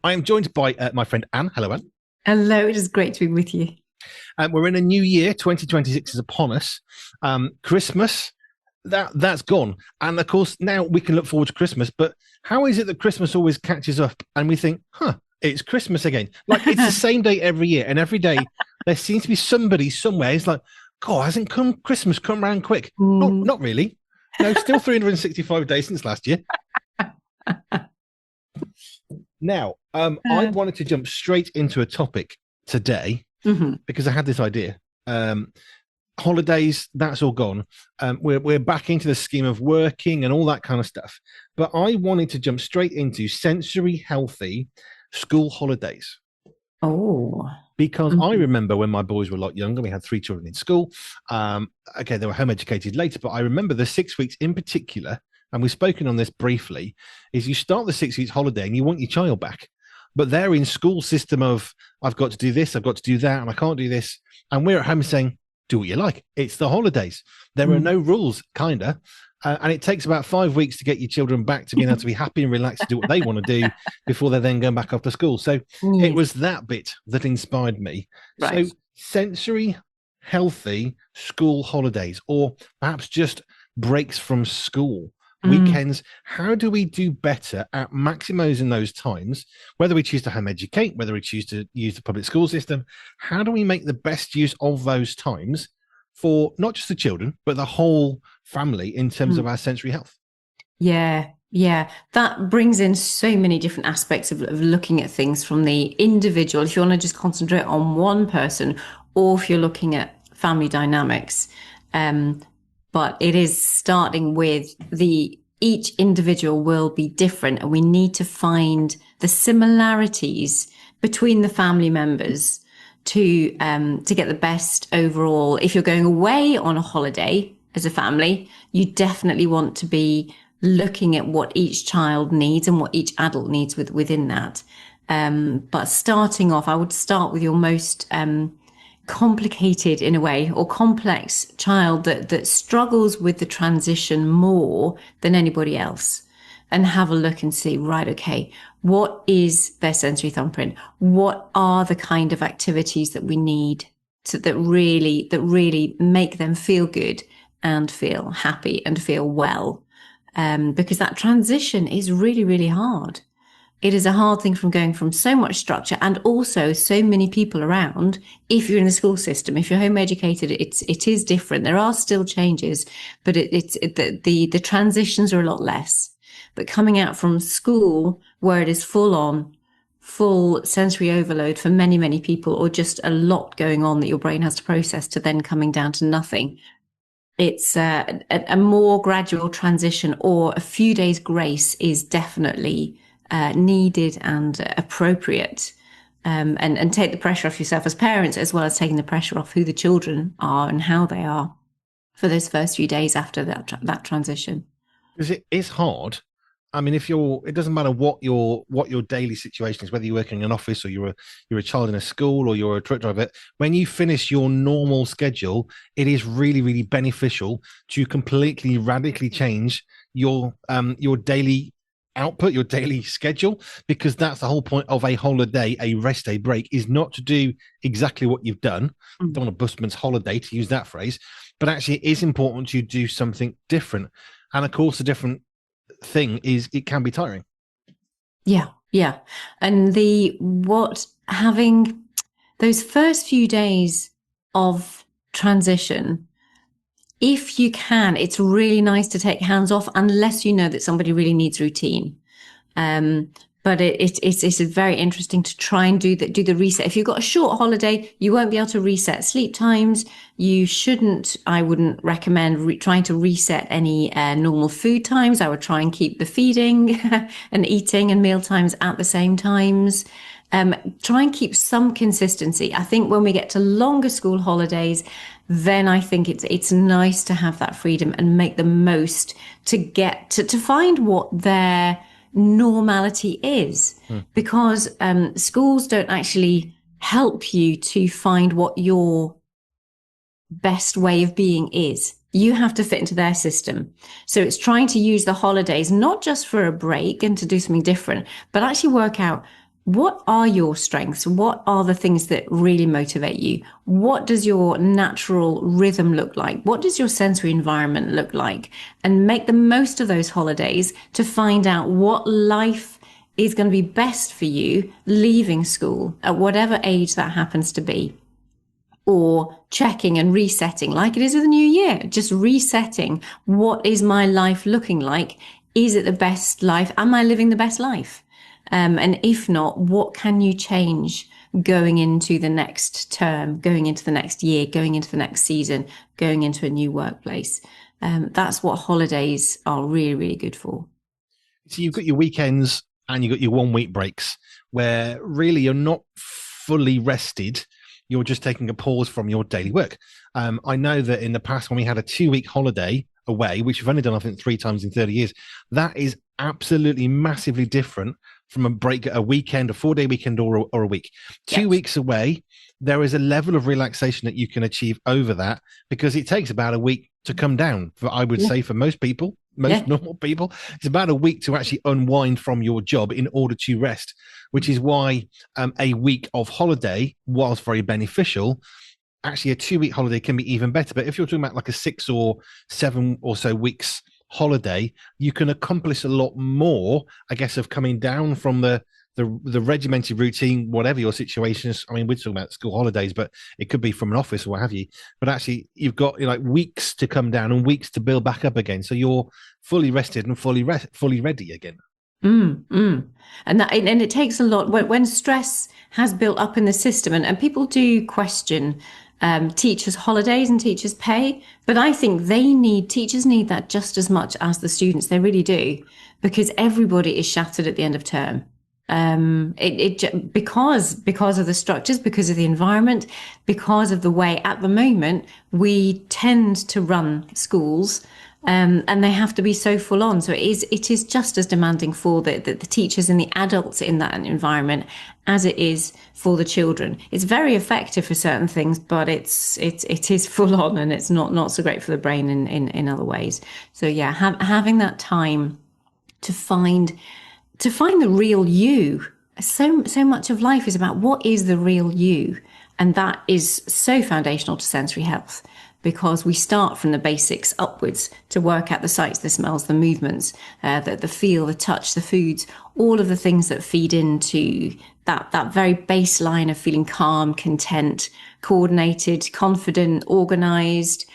I am joined by my friend Anne. Hello, Anne. Hello, it is great to be with you. We're in a new year. 2026 is upon us. Christmas, that's gone. And of course, now we can look forward to Christmas. But how is it that Christmas always catches up and we think, it's Christmas again? Like it's the same day every year. And every day there seems to be somebody somewhere. It's like, God, hasn't Christmas come around quick? Not really. No, still 365 days since last year. Now, I wanted to jump straight into a topic today because I had this idea. Holidays, that's all gone. We're back into the scheme of working and all that kind of stuff. But I wanted to jump straight into sensory healthy school holidays. Oh, Because I remember when my boys were a lot younger, we had 3 children in school. Okay, they were home educated later, but I remember the 6 weeks in particular, and we've spoken on this briefly, is you start the 6 weeks holiday and you want your child back. But they're in school system of, I've got to do this, I've got to do that, and I can't do this. And we're at home saying, do what you like. It's the holidays. There are no rules, kind of. And it takes about 5 weeks to get your children back to being able to be happy and relaxed to do what they want to do before they're then going back off to school. So it was that bit that inspired me. Right. So sensory, healthy school holidays, or perhaps just breaks from school, weekends. How do we do better at maximizing those times, whether we choose to home educate, whether we choose to use the public school system? How do we make the best use of those times for not just the children, but the whole family in terms of our sensory health? Yeah. That brings in so many different aspects of looking at things from the individual, if you want to just concentrate on one person, or if you're looking at family dynamics. But it is starting with each individual will be different, and we need to find the similarities between the family members to get the best overall. If you're going away on a holiday as a family, you definitely want to be looking at what each child needs and what each adult needs within that. But starting off, I would start with your most complicated in a way, or complex child that struggles with the transition more than anybody else, and have a look and see, right, okay, what is their sensory thumbprint? What are the kind of activities that we need that really make them feel good and feel happy and feel well? Because that transition is really, really hard. It is a hard thing from going from so much structure and also so many people around. If you're in the school system, if you're home educated, it is different. There are still changes, but the transitions are a lot less. But coming out from school, where it is full sensory overload for many, many people, or just a lot going on that your brain has to process, to then coming down to nothing, it's a more gradual transition, or a few days grace is definitely needed and appropriate, and take the pressure off yourself as parents, as well as taking the pressure off who the children are and how they are for those first few days after that transition. Because it is hard. I mean, it doesn't matter what your daily situation is, whether you're working in an office or you're a child in a school or you're a truck driver. When you finish your normal schedule, it is really, really beneficial to completely radically change your daily output, your daily schedule, because that's the whole point of a holiday, a rest day, break, is not to do exactly what you've done. Don't want a busman's holiday, to use that phrase, but actually it is important to do something different. And of course, the different thing is it can be tiring. Yeah. And having those first few days of transition, if you can, it's really nice to take hands off, unless you know that somebody really needs routine. But it's very interesting to try and do the reset. If you've got a short holiday, you won't be able to reset sleep times. I wouldn't recommend trying to reset any normal food times. I would try and keep the feeding and eating and meal times at the same times. Try and keep some consistency. I think when we get to longer school holidays, then I think it's nice to have that freedom and make the most to get to find what their normality is, because schools don't actually help you to find what your best way of being is. You have to fit into their system. So it's trying to use the holidays not just for a break and to do something different, but actually work out what are your strengths? What are the things that really motivate you? What does your natural rhythm look like? What does your sensory environment look like? And make the most of those holidays to find out what life is going to be best for you leaving school at whatever age that happens to be, or checking and resetting like it is with the new year, just resetting. What is my life looking like? Is it the best life? Am I living the best life? And if not, what can you change going into the next term, going into the next year, going into the next season, going into a new workplace? That's what holidays are really, really good for. So you've got your weekends and you've got your 1 week breaks where really you're not fully rested. You're just taking a pause from your daily work. I know that in the past, when we had a 2 week holiday away, which we've only done, I think, 3 times in 30 years, that is absolutely massively different from a break, a weekend, a 4 day weekend, or a week. Two Yes. weeks away, there is a level of relaxation that you can achieve over that because it takes about a week to come down. For I would Yeah. say for most people, most Yeah. normal people, it's about a week to actually unwind from your job in order to rest, which is why a week of holiday, whilst very beneficial, actually a 2 week holiday can be even better. But if you're talking about like a 6 or 7 or so weeks holiday, you can accomplish a lot more, I guess, of coming down from the regimented routine, whatever your situation is. I mean, we're talking about school holidays, but it could be from an office or what have you. But actually, you've got like weeks to come down and weeks to build back up again, so you're fully rested and fully ready again. Mm, mm. And it takes a lot when stress has built up in the system, and people do question teachers' holidays and teachers' pay, but I think teachers need that just as much as the students. They really do, because everybody is shattered at the end of term. Because of the structures, because of the environment, because of the way at the moment we tend to run schools, and they have to be so full on. So it is just as demanding for the teachers and the adults in that environment as it is for the children. It's very effective for certain things, but it is full on, and it's not so great for the brain in other ways. So yeah, having that time to find the real you. So much of life is about what is the real you, and that is so foundational to sensory health, because we start from the basics upwards to work out the sights, the smells, the movements, the feel, the touch, the foods, all of the things that feed into that very baseline of feeling calm, content, coordinated, confident, organized.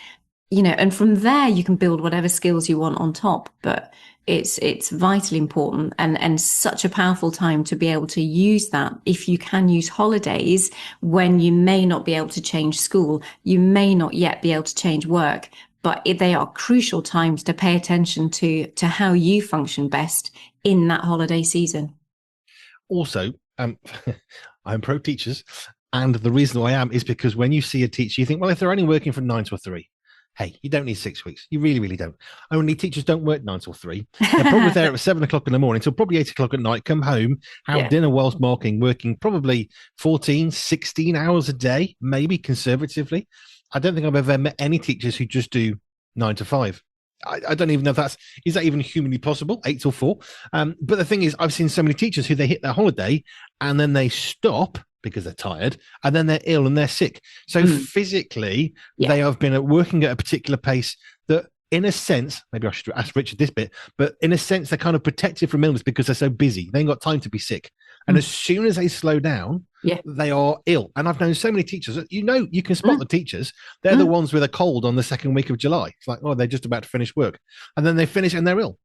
And from there you can build whatever skills you want on top. But it's vitally important, and such a powerful time to be able to use that. If you can use holidays when you may not be able to change school, you may not yet be able to change work, but they are crucial times to pay attention to how you function best in that holiday season. Also, I'm pro teachers, and the reason why I am is because when you see a teacher, you think, well, if they're only working from 9 till 3, hey, you don't need 6 weeks. You really, really don't. Only teachers don't work 9 till 3. They're probably there at 7 o'clock in the morning till probably 8 o'clock at night, come home, have Yeah. dinner whilst working probably 14, 16 hours a day, maybe conservatively. I don't think I've ever met any teachers who just do 9 to 5. I don't even know if is that even humanly possible, 8 till 4. But the thing is, I've seen so many teachers who they hit their holiday and then they stop because they're tired, and then they're ill and they're sick. So physically, Yeah. they have been working at a particular pace that, in a sense, maybe I should ask Richard this bit, but in a sense, they're kind of protected from illness because they're so busy. They ain't got time to be sick. And as soon as they slow down, Yeah. they are ill. And I've known so many teachers, you can spot the teachers. They're the ones with a cold on the second week of July. It's like, oh, they're just about to finish work. And then they finish and they're ill.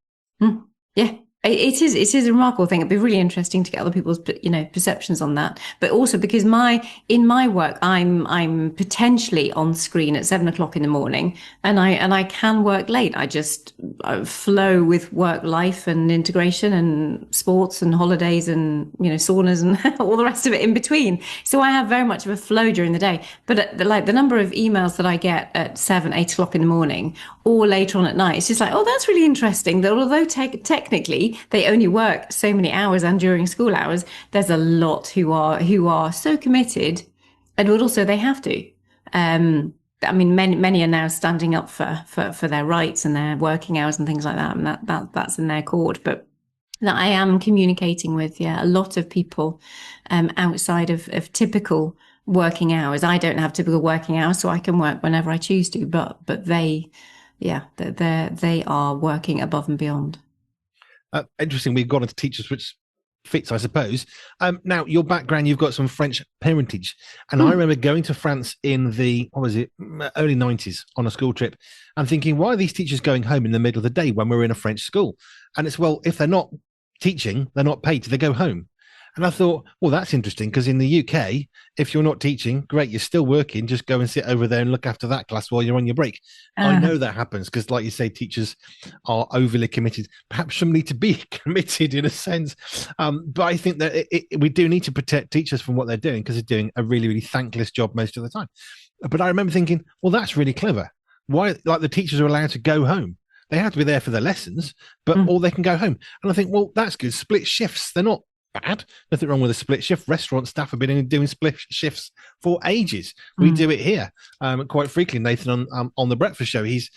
Yeah, it is a remarkable thing. It'd be really interesting to get other people's perceptions on that. But also because in my work, I'm potentially on screen at 7 o'clock in the morning, and I can work late. I flow with work life and integration and sports and holidays and saunas and all the rest of it in between. So I have very much of a flow during the day. But the number of emails that I get at 7, 8 o'clock in the morning or later on at night, it's just like, oh, that's really interesting. That although technically they only work so many hours and during school hours, there's a lot who are so committed, and also they have to. I mean, many are now standing up for their rights and their working hours and things like that, and that's in their court. But that I am communicating with. Yeah, a lot of people outside of typical working hours. I don't have typical working hours, so I can work whenever I choose to. But they, yeah, they are working above and beyond. Interesting. We've gone into teachers, which fits, I suppose. Now, your background, you've got some French parentage, and I Mm. remember going to France in the what was it, early '90s on a school trip, and thinking, why are these teachers going home in the middle of the day when we're in a French school? And it's well, if they're not teaching, they're not paid, so they go home. And I thought, well, that's interesting because in the UK, if you're not teaching, great, you're still working. Just go and sit over there and look after that class while you're on your break. I Uh, know that happens because, like you say, teachers are overly committed. Perhaps some need to be committed in a sense. But I think that we do need to protect teachers from what they're doing because they're doing a really, really thankless job most of the time. But I remember thinking, well, that's really clever. Why, like the teachers are allowed to go home? They have to be there for their lessons, but mm, or they can go home. And I think, well, that's good. Split shifts. They're not bad. Nothing wrong with a split shift. Restaurant staff have been doing split shifts for ages. We mm, do it here quite frequently. Nathan on the breakfast show, he's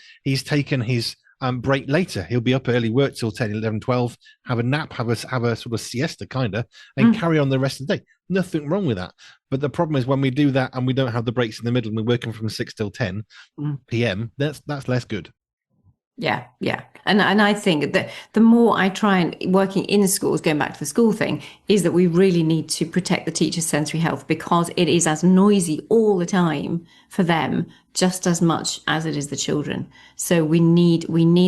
taken his break later. He'll be up early, work till 10, 11, 12, have a nap, have a sort of siesta kind of, and mm, carry on the rest of the day. Nothing wrong with that. But the problem is when we do that and we don't have the breaks in the middle and we're working from 6 till 10 mm. p.m., that's less good. Yeah, yeah. And I think that the more I try and working in schools, going back to the school thing, is that we really need to protect the teacher's sensory health because it is as noisy all the time for them, just as much as it is the children. So we need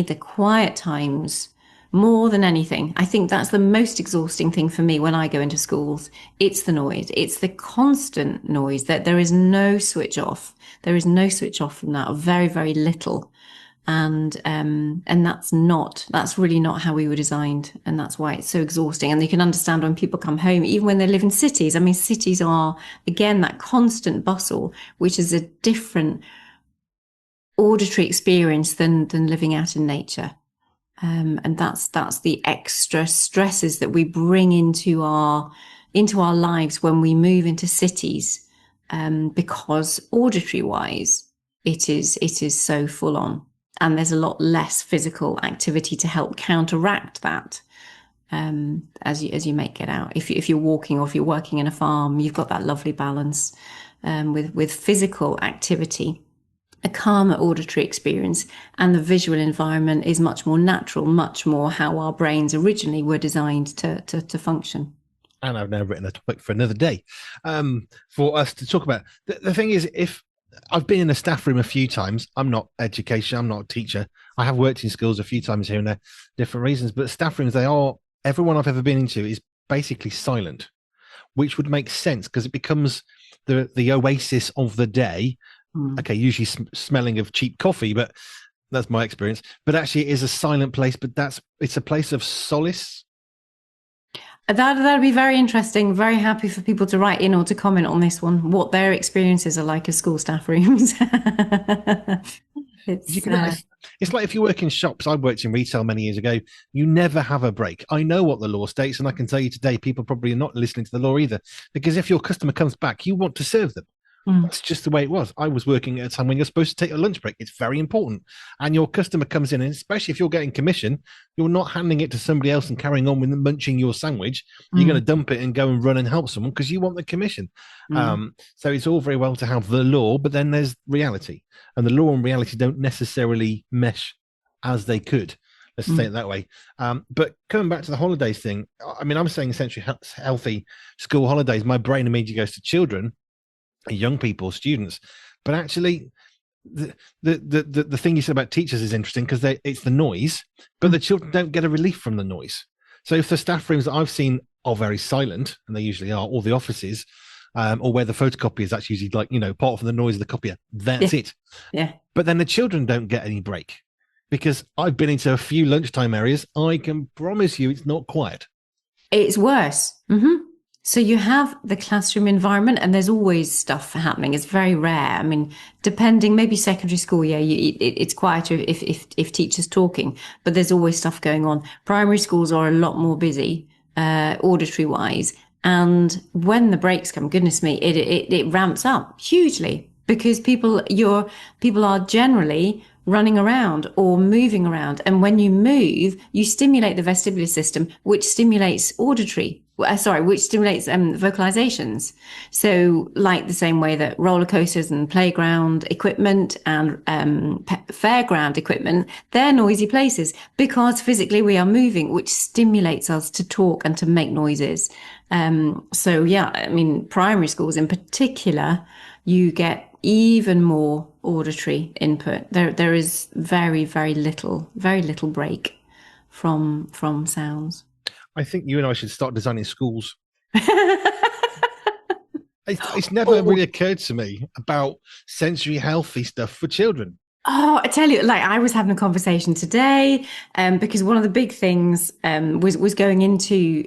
the quiet times more than anything. I think that's the most exhausting thing for me when I go into schools. It's the noise. It's the constant noise that there is no switch off. There is no switch off from that, or very, very little. And that's really not how we were designed, and that's why it's so exhausting. And you can understand when people come home, even when they live in cities. I mean, cities are again that constant bustle, which is a different auditory experience than living out in nature. And that's the extra stresses that we bring into our lives when we move into cities, because auditory wise, it is so full on, and there's a lot less physical activity to help counteract that. As you make get out, if you're walking or if you're working in a farm, you've got that lovely balance with physical activity, a calmer auditory experience, and the visual environment is much more natural, much more how our brains originally were designed to function. And I've now written a topic for another day for us to talk about. The thing is, if I've been in a staff room a few times, I'm not education, I'm not a teacher. I have worked in schools a few times here and there, different reasons, but staff rooms, everyone I've ever been into is basically silent, which would make sense because it becomes the oasis of the day. Mm. Okay, usually smelling of cheap coffee, but that's my experience. But actually, it is a silent place, but it's a place of solace. That'd be very interesting. Very happy for people to write in or to comment on this one, what their experiences are like as school staff rooms. You it's can, it's like if you work in shops. I worked in retail many years ago. You never have a break. I know what the law states, and I can tell you today, people probably are not listening to the law either, because if your customer comes back, you want to serve them. mm, That's just the way it was. I was working at a time when you're supposed to take a lunch break. It's very important. And your customer comes in, and especially if you're getting commission, you're not handing it to somebody else and carrying on with munching your sandwich. You're going to mm, dump it and go and run and help someone because you want the commission. mm, So it's all very well to have the law, but then there's reality. And the law and reality don't necessarily mesh as they could. Let's say mm. it that way. But coming back to the holidays thing, I mean, I'm saying essentially healthy school holidays. My brain immediately goes to children, young people, students. But actually, the thing you said about teachers is interesting because it's the noise, but the children don't get a relief from the noise. So if the staff rooms that I've seen are very silent, and they usually are, or the offices, or where the photocopy is actually usually like, apart from the noise of the copier, Yeah, that's it. yeah. But then the children don't get any break because I've been into a few lunchtime areas. I can promise you it's not quiet. It's worse. So you have the classroom environment, and there's always stuff happening. It's very rare. I mean, depending, maybe secondary school, yeah, it's quieter if teachers talking, but there's always stuff going on. Primary schools are a lot more busy, auditory wise, and when the breaks come, goodness me, it ramps up hugely because people are generally running around or moving around. And when you move, you stimulate the vestibular system, which stimulates which stimulates vocalizations. So, like the same way that roller coasters and playground equipment and fairground equipment, they're noisy places because physically we are moving, which stimulates us to talk and to make noises. So, yeah, I mean, primary schools in particular, you get even more auditory input. There is very little break from sounds. I think you and I should start designing schools. It's never Oh, really occurred to me about sensory healthy stuff for children. Oh, I tell you, like I was having a conversation today, because one of the big things was going into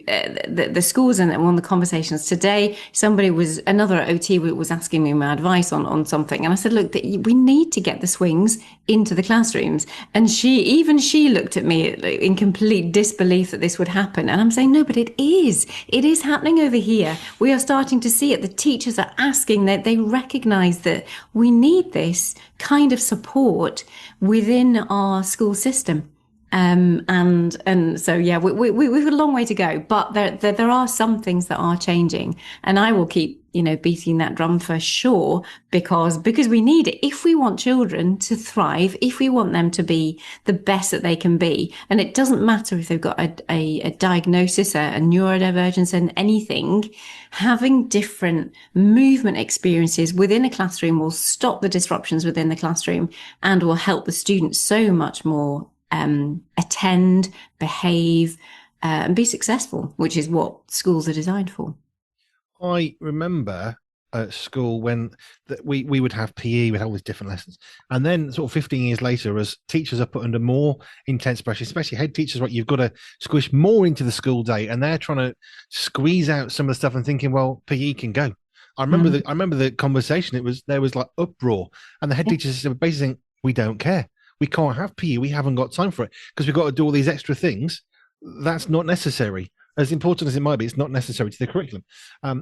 the schools, and one of the conversations today, another OT was asking me my advice on something, and I said, look, we need to get the swings into the classrooms, and she looked at me in complete disbelief that this would happen, and I'm saying, no, but it is happening over here. We are starting to see it. The teachers are asking that they recognise that we need this kind of support within our school system. And so yeah, we've got a long way to go, but there are some things that are changing, and I will keep beating that drum for sure, because we need it if we want children to thrive, if we want them to be the best that they can be. And it doesn't matter if they've got a diagnosis, a neurodivergence, and anything. Having different movement experiences within a classroom will stop the disruptions within the classroom and will help the students so much more attend, behave, and be successful, which is what schools are designed for. I remember at school when we would have PE, we'd have all these different lessons. And then sort of 15 years later, as teachers are put under more intense pressure, especially head teachers, right, you've got to squish more into the school day, and they're trying to squeeze out some of the stuff and thinking, well, PE can go. I remember the conversation. There was like uproar, and the head teachers were basically saying, we don't care. We can't have PE. We haven't got time for it because we've got to do all these extra things. That's not necessary. As important as it might be, it's not necessary to the curriculum.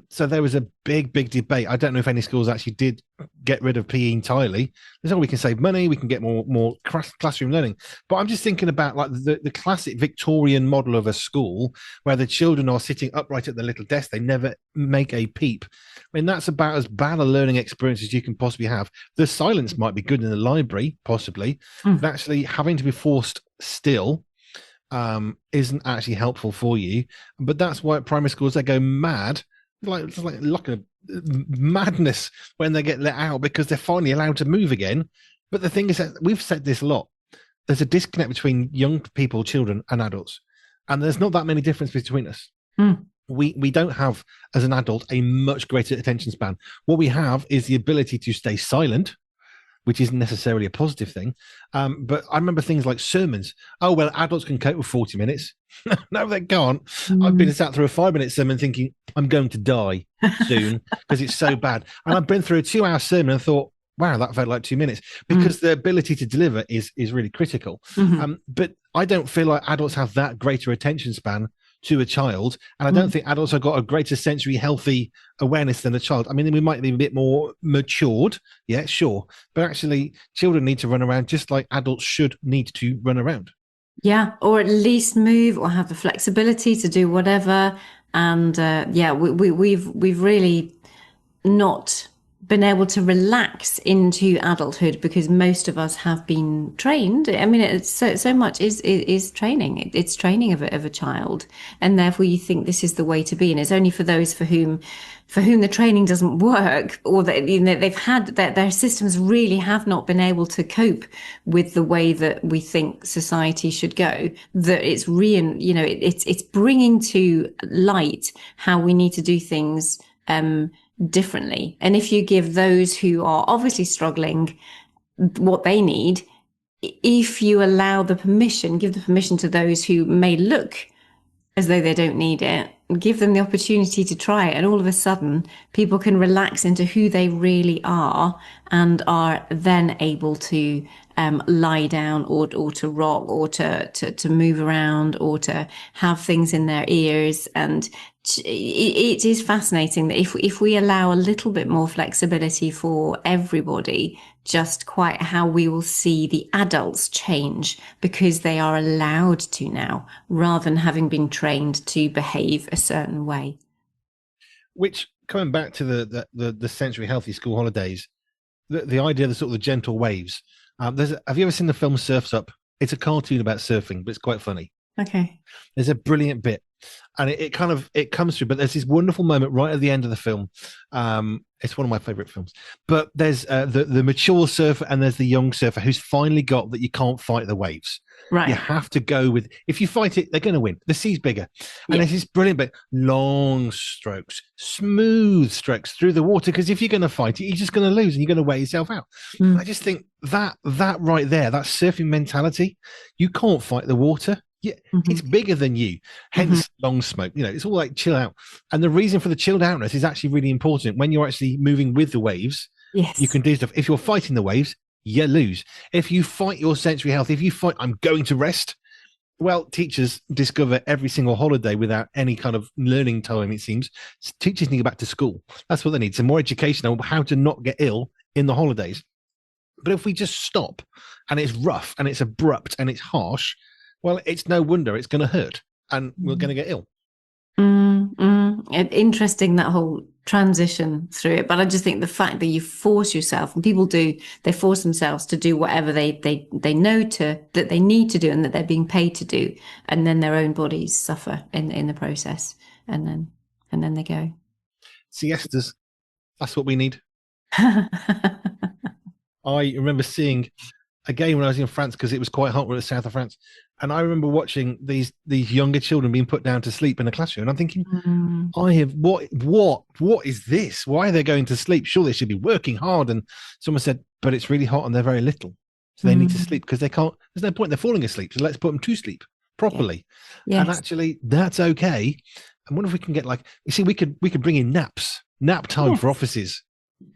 So there was a big debate. I don't know if any schools actually did get rid of PE entirely. There's all we can save money. We can get more classroom learning. But I'm just thinking about like the classic Victorian model of a school where the children are sitting upright at the little desk. They never make a peep. I mean, that's about as bad a learning experience as you can possibly have. The silence might be good in the library, possibly, but actually having to be forced still isn't actually helpful for you. But that's why at primary schools they go mad, like a madness when they get let out because they're finally allowed to move again. But the thing is that we've said this a lot. There's a disconnect between young people, children, and adults, and there's not that many difference between us. We don't have, as an adult, a much greater attention span. What we have is the ability to stay silent, which isn't necessarily a positive thing. But I remember things like sermons. Oh, well, adults can cope with 40 minutes. No, they can't. I've been sat through a 5-minute sermon thinking, I'm going to die soon because it's so bad. And I've been through a 2-hour sermon and thought, wow, that felt like 2 minutes, because the ability to deliver is really critical. But I don't feel like adults have that greater attention span to a child, and I don't think adults have got a greater sensory healthy awareness than a child. I mean, we might be a bit more matured, yeah, sure, but actually children need to run around just like adults should need to run around. Yeah, or at least move or have the flexibility to do whatever. And yeah, we've really not been able to relax into adulthood because most of us have been trained. I mean, it's so much is training. It's training of a child, and therefore you think this is the way to be. And it's only for those for whom the training doesn't work, or that they've had that their systems really have not been able to cope with the way that we think society should go. That it's it's bringing to light how we need to do things differently. And if you give those who are obviously struggling what they need, if you allow give the permission to those who may look as though they don't need it, give them the opportunity to try it, and all of a sudden people can relax into who they really are and are then able to lie down or to rock or to move around or to have things in their ears and it is fascinating that if we allow a little bit more flexibility for everybody, just quite how we will see the adults change because they are allowed to now, rather than having been trained to behave a certain way. Which, coming back to the sensory healthy school holidays, the idea of the sort of the gentle waves. Have you ever seen the film Surf's Up? It's a cartoon about surfing, but it's quite funny. Okay. There's a brilliant bit, and it kind of it comes through. But there's this wonderful moment right at the end of the film. It's one of my favorite films. But there's the mature surfer and there's the young surfer who's finally got that you can't fight the waves. Right. You have to go with, if you fight it, they're going to win. The sea's bigger. And Yeah. there's this brilliant bit, long strokes, smooth strokes through the water. Because if you're going to fight it, you're just going to lose and you're going to wear yourself out. I just think that right there, that surfing mentality, you can't fight the water. Yeah, it's bigger than you. Hence, long smoke. You know, it's all like chill out. And the reason for the chilled outness is actually really important. When you're actually moving with the waves, Yes. you can do stuff. If you're fighting the waves, you lose. If you fight your sensory health, if you fight, I'm going to rest. Well, teachers discover every single holiday without any kind of learning time, it seems. Teachers need to go back to school. That's what they need. Some more education on how to not get ill in the holidays. But if we just stop and it's rough and it's abrupt and it's harsh, well, it's no wonder it's going to hurt and we're going to get ill. Interesting, that whole transition through it. But I just think the fact that you force yourself, and people do, they force themselves to do whatever they know that they need to do and that they're being paid to do, and then their own bodies suffer in the process, and then they go. Siestas, that's what we need. I remember seeing a game when I was in France because it was quite hot. We're in the south of France, and I remember watching these younger children being put down to sleep in a classroom. And I'm thinking, what is this? Why are they going to sleep? Sure, they should be working hard. And someone said, but it's really hot and they're very little, so they need to sleep because they can't. There's no point. They're falling asleep, so let's put them to sleep properly. Yes. And actually, that's okay. And what if we can get like, you see, we could bring in nap time for offices.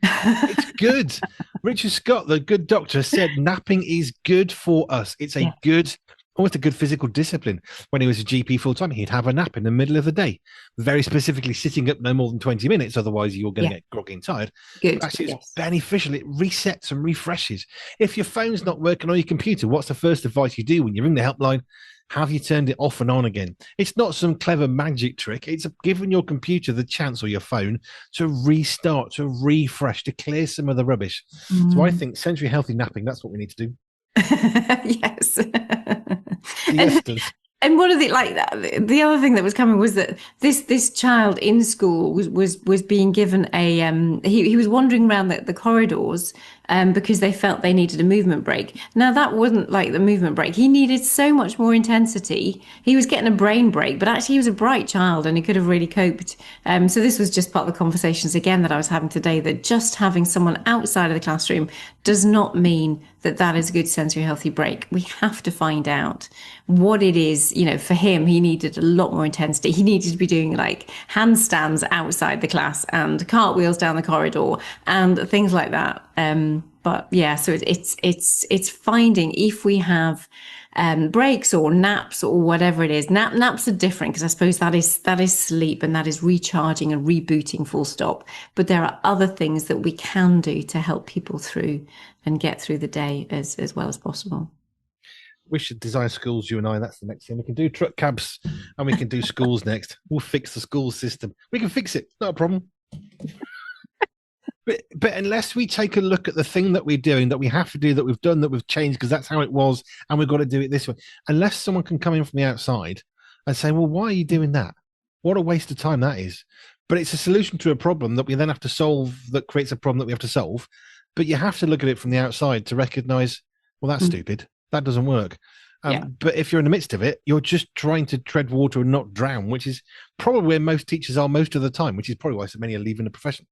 It's good. Richard Scott, the good doctor, said napping is good for us. It's a good, almost a good physical discipline. When he was a GP full time, he'd have a nap in the middle of the day, very specifically sitting up no more than 20 minutes. Otherwise, you're going to get groggy and tired. Good. Actually, it's beneficial. It resets and refreshes. If your phone's not working on your computer, what's the first advice you do when you ring the helpline? Have you turned it off and on again? It's not some clever magic trick. It's giving your computer the chance, or your phone, to restart, to refresh, to clear some of the rubbish. So I think sensory healthy napping, that's what we need to do. Yes. Siestas. And one of the the other thing that was coming was that this child in school was being given a he was wandering around the corridors because they felt they needed a movement break. Now that wasn't like the movement break. He needed so much more intensity. He was getting a brain break, but actually he was a bright child and he could have really coped. So this was just part of the conversations again that I was having today, that just having someone outside of the classroom does not mean that is a good sensory healthy break. We have to find out what it is. You know, for him, he needed a lot more intensity. He needed to be doing like handstands outside the class and cartwheels down the corridor and things like that. But yeah, so it's finding, if we have breaks or naps or whatever it is. Naps are different because I suppose that is sleep and that is recharging and rebooting, full stop. But there are other things that we can do to help people through and get through the day as well as possible. We should design schools, you and I. That's the next thing. We can do truck cabs and we can do schools next. We'll fix the school system. We can fix it. Not a problem. But unless we take a look at the thing that we're doing, that we have to do, that we've done, that we've changed because that's how it was, and we've got to do it this way, unless someone can come in from the outside and say, well, why are you doing that? What a waste of time that is. But it's a solution to a problem that we then have to solve, that creates a problem that we have to solve. But you have to look at it from the outside to recognize, well, that's stupid. That doesn't work. But if you're in the midst of it, you're just trying to tread water and not drown, which is probably where most teachers are most of the time, which is probably why so many are leaving the profession.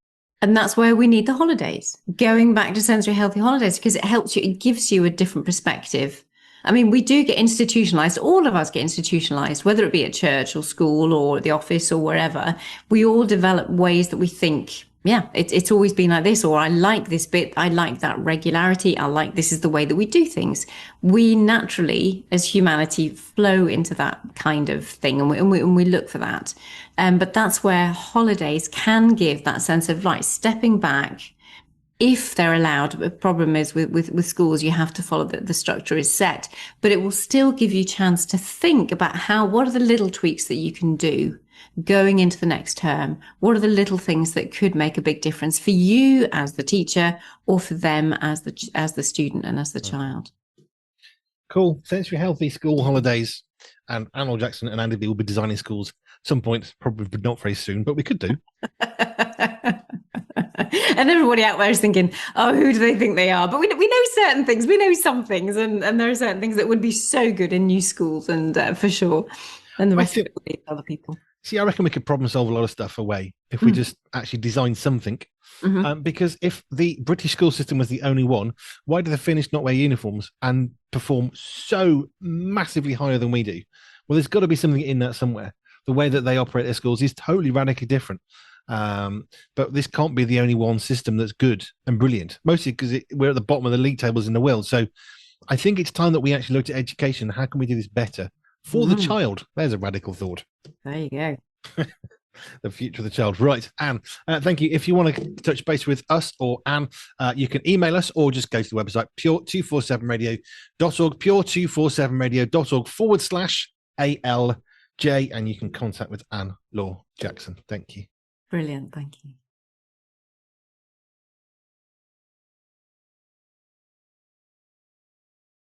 And that's where we need the holidays, going back to sensory healthy holidays, because it helps you, it gives you a different perspective. I mean, we do get institutionalized. All of us get institutionalized, whether it be at church or school or the office or wherever. We all develop ways that we think Yeah, it's always been like this, or I like this bit, I like that regularity, I like this is the way that we do things. We naturally, as humanity, flow into that kind of thing, and we look for that. But that's where holidays can give that sense of like stepping back, if they're allowed. The problem is with schools, you have to follow the structure is set, but it will still give you a chance to think about what are the little tweaks that you can do going into the next term? What are the little things that could make a big difference for you as the teacher, or for them as the student and as the child? Cool. Sensory healthy school holidays. And Laure Jackson and Andy B will be designing schools at some point, probably not very soon, but we could do. And everybody out there is thinking, oh, who do they think they are? But we know certain things. We know some things, and there are certain things that would be so good in new schools, and for sure. And the rest of it will be other people. See, I reckon we could problem solve a lot of stuff away if we just actually design something. Because if the British school system was the only one, why do the Finnish not wear uniforms and perform so massively higher than we do? Well, there's got to be something in that somewhere. The way that they operate their schools is totally radically different. But this can't be the only one system that's good and brilliant, mostly because we're at the bottom of the league tables in the world. So I think it's time that we actually looked at education. How can we do this better for the child? There's a radical thought. There you go. The future of the child. Right, Anne, thank you. If you want to touch base with us or Anne, you can email us or just go to the website pure247radio.org, pure247radio.org/ALJ, and you can contact with Anne Laure Jackson. Thank you. Brilliant. Thank you.